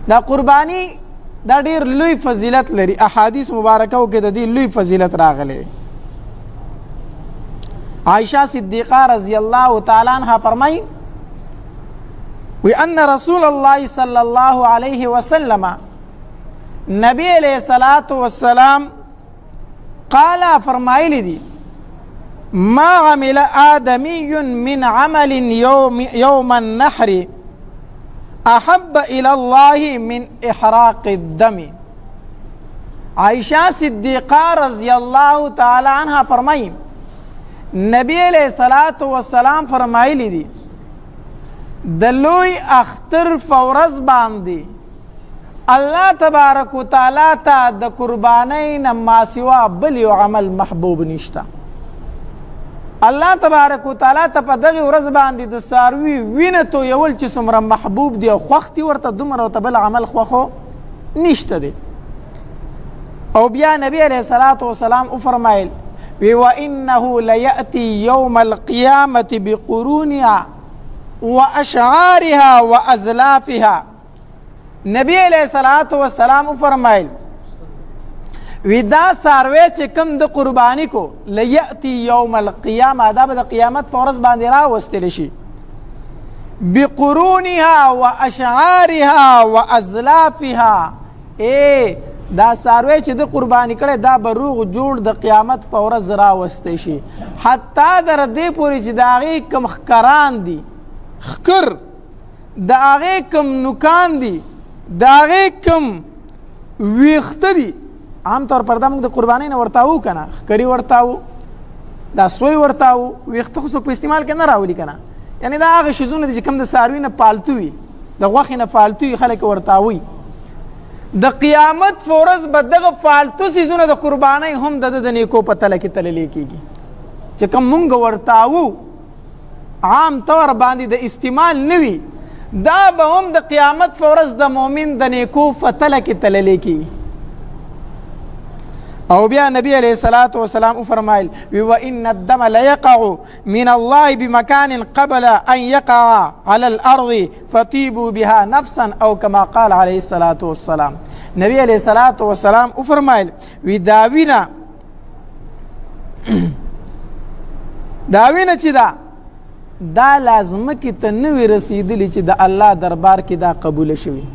دا قربانی دا ډیر لوی فضیلت لري احادیث مبارکو کې د دې لوی فضیلت راغلي عائشہ صدیقہ رضی اللہ تعالی عنہ فرمائی وان رسول اللہ صلی اللہ علیہ وسلم نبی علیہ الصلوۃ والسلام قال فرمایلی دی ما عمل آدمی من عمل یوم النحر احب الى الله من احراق الدم عائشہ صدیقہ رضی اللہ تعالی عنہ فرمائی نبی علیہ الصلوۃ والسلام فرمایلی دی د لوی اختر فورز باندې الله تبارک وتعالی ته د قربانی نه ما سوا بل یو عمل محبوب نشته الله تبارک وتعالی ته په دغه ورځ باندې د ساروي وینه تو یول چې څومره محبوب دی او خوښتي ورته دومره ورته بل عمل خوښو نشته دی او بیا نبی علیہ الصلوۃ والسلام فرمایل وانه لیاتی یوم القیامة بقرونها واشعارها وازلافها نبی علیہ الصلوۃ والسلام فرمایل ودا ساروی چې کوم د قربانی کو لیاتی یوم القیامه دا به د قیامت فورز باندې راوستل شي بقرونها واشعارها وازلافها دا ساروی چې د قربانی کړي دا به روغ جوړ د قیامت فورز راوستل شي حتی در دې پورې چې دا غي کم خکران دي خکر دا غي کم نوکان دي دا غي کم ویخت دي عام طور پر دا موږ د قربانی نه ورتاو کنه خکری ورتاو دا سوی ورتاو ویخت خو په استعمال کې نه راولي کنه یعنی دا هغه شیزونه دي چې کم د ساروی نه پالتو وي د غوښې نه پالتو وي خلک ورتاوي د قیامت فورز به دغه فالتو سیزونه د قربانی هم د نیکو په تله کې تللی کېږي چې کوم مونږ ورتاو عام طور باندې د استعمال نه وي دا به هم د قیامت فورز د مؤمن د نیکو په تله کې تللی کېږي او بیا نبی علیہ الصلوۃ والسلام فرمایل وان الدم ليقع من الله بمكان قبل ان يقع على الارض فطيبوا بها نفسا او كما قال عليه الصلوۃ والسلام نبی علیہ الصلوۃ والسلام فرمایل داوینا چې دا لازم کې ته نوې رسیدلی چې د الله دربار کې دا قبول شوی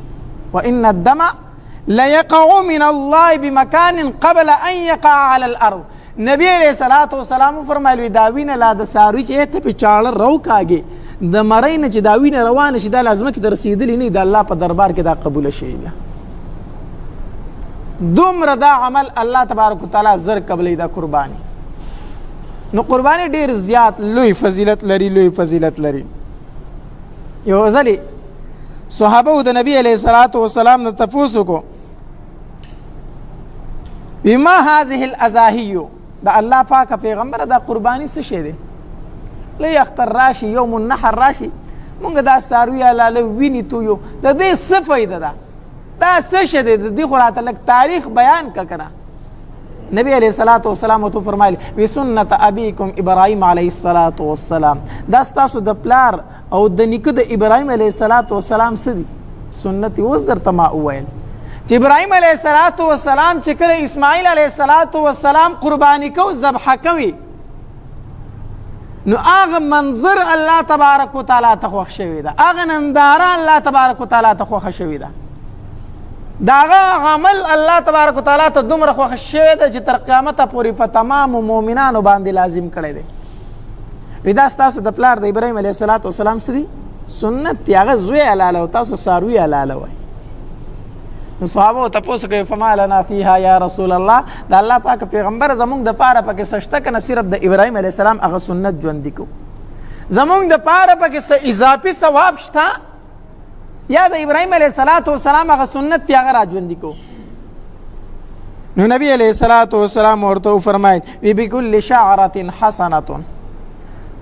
وان الدم ليقع من الله بمكان قبل ان يقع على الارض نبی علیہ الصلوۃ والسلام فرمایل داوینه لا د ساروی چې ته په چاړه رو کاږي د مړی نه چې داوینه روانه شي دا لازم کې رسیدلی نه د الله په دربار کې دا قبول شي دومره دا عمل الله تبارک وتعالى زر قبلې دا قربانی نو قربانی ډیر زیات لوی فضیلت لري یو ځلی صحابه د نبی علیہ الصلوۃ والسلام نه تفوسو کو بما هذه الاضاحی دا الله پاک پیغمبر دا قربانی څه شه دي لې اختر راشي یوم النحر راشي مونږ دا ساروی لاله ویني تو یو د دې څه فائدہ ده دا څه شه دي د دې خراته لک تاریخ بیان کړه نبی علیہ الصلوۃ والسلام تو فرمایل وی سنت ابیکم ابراهیم علیہ الصلوۃ والسلام دا تاسو د پلار او د نیکه د ابراهیم علیہ الصلوۃ والسلام سدي سنت اوس درته ما وویل چې ابراهیم علیہ الصلوۃ والسلام چې کله اسماعیل علیہ الصلوۃ والسلام قربانی کو ذبح کوي نو هغه منظر الله تبارک وتعالى ته خوښ شوی دا هغه ننداره الله تبارک وتعالى ته خوښ شوی دا داغه عمل الله تبارک وتعالى ته دومره خوښ شوی دی چې تر قیامت پورې په تمام مؤمنانو باندې لازم کړی دی ودا تاسو د پلار د ابراهیم علیه السلام سدي سنت هغه زوی علاله او تاسو ساروی علاله وای نو صحابه تاسو کوي فما لنا فيها یا رسول الله د الله پاک پیغمبر زمونږ د پاره پکې سشته کنه صرف د ابراهیم علیه السلام هغه سنت ژوندې کو زمونږ د پاره پکې اضافي ثواب شته یا د ابراهیم علیه السلام هغه سنت هغه راژوندې کو نو نبی علیه السلام ورته فرمایي بكل شعره حسنه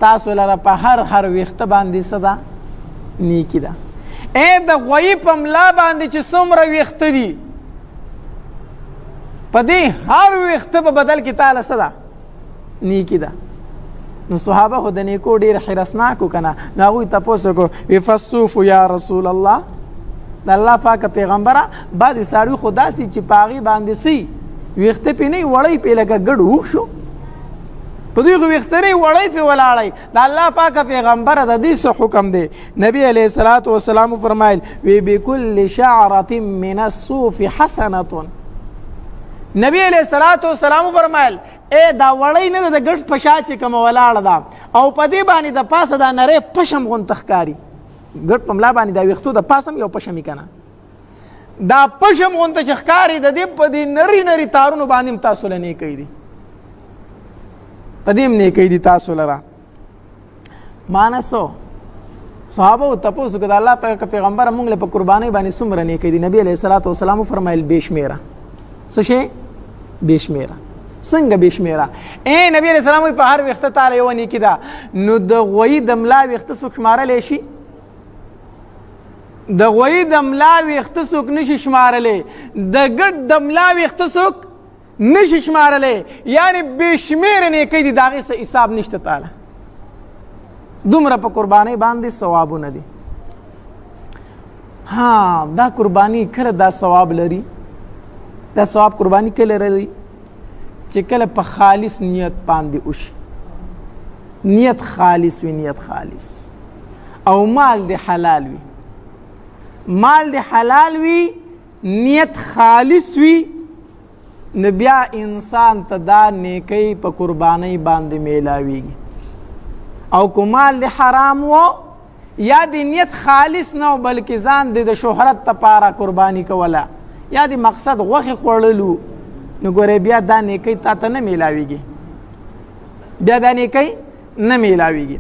تاسو لره په هر ویخته باندې صدا نیکی ده د غوی په ملا باندې چې څومره ویخته دي په دې هر ویخته په بدل کې تعالی صدا نیکی ده نو صحابه خو د نیکو ډېر حرصناک کنه نو هغوی تپوس کو وفصوف یا رسول الله د الله پاک پیغمبره بعضې څاروي خو داسې چې په هغې باندې سي ویښته پې نه وړی پې لکه ګډ اوښ شو په دوی خو ویښته نه وړی پې ولاړی د الله پاک پیغمبره د دې څه حکم دی نبي علیه الصلاة والسلام وفرمایل وی بکل شعرة من الصوف حسنة نبی علیہ الصلوۃ والسلام فرمایل اے دا وړی نه د ګډ په شا چې کومه ولاړه ده او په دې باندې د پاسه دا نری پشم غونته ښکاري ګډ په ملا باندې دا ویښتو د پاسه هم یو پشم یې که نه دا پشم غونته چې ښکاري د دې په دې نري نري تارونو باندې هم تاسو له نیکۍ دي په دې هم نیکۍ دي تاسو لره معنی څه صحابه و تپوس وکړه د الله پاک پیغمبره موږ له په قربانۍ باندې څومره نیکۍ دي نبي علیه الصلوۃ والسلام وفرمایل بې شمېره څه شی بې شمېره څنګه بې شمېره نبي علیه السلام وایي په هر ویښته تاله یوه نیکي ده نو د غویي د ملا ویښته څوک شمارلی شي د غویي د ملا ویښته څوک نشي شمارلی د ګډ د ملا ویښته څوک نشي شمارلی یعنې بې شمېره نیکۍ دي د هغې څه حساب نشته تاله دومره په قربانۍ باندې ثوابونه دي ها دا قرباني کله دا ثواب لري دا ثواب قرباني کله لري چې کله په خالص نیت باندې وشي نیت خالص وي نیت خالص او مال دی حلال وي مال دی حلال وي نیت خالص وي نو بیا انسان ته دا نیکۍ په قربانۍ باندې میلاویږي او که مال دی حرام و یا دی نیت خالص نه بلکې ځان دی د شهرت دپاره قرباني کوله یا دی مقصد غوښې خوړلو نو ګورې بیا دا نیکۍ تا ته نه میلاویږي بیا دا نیکۍ نه میلاویږي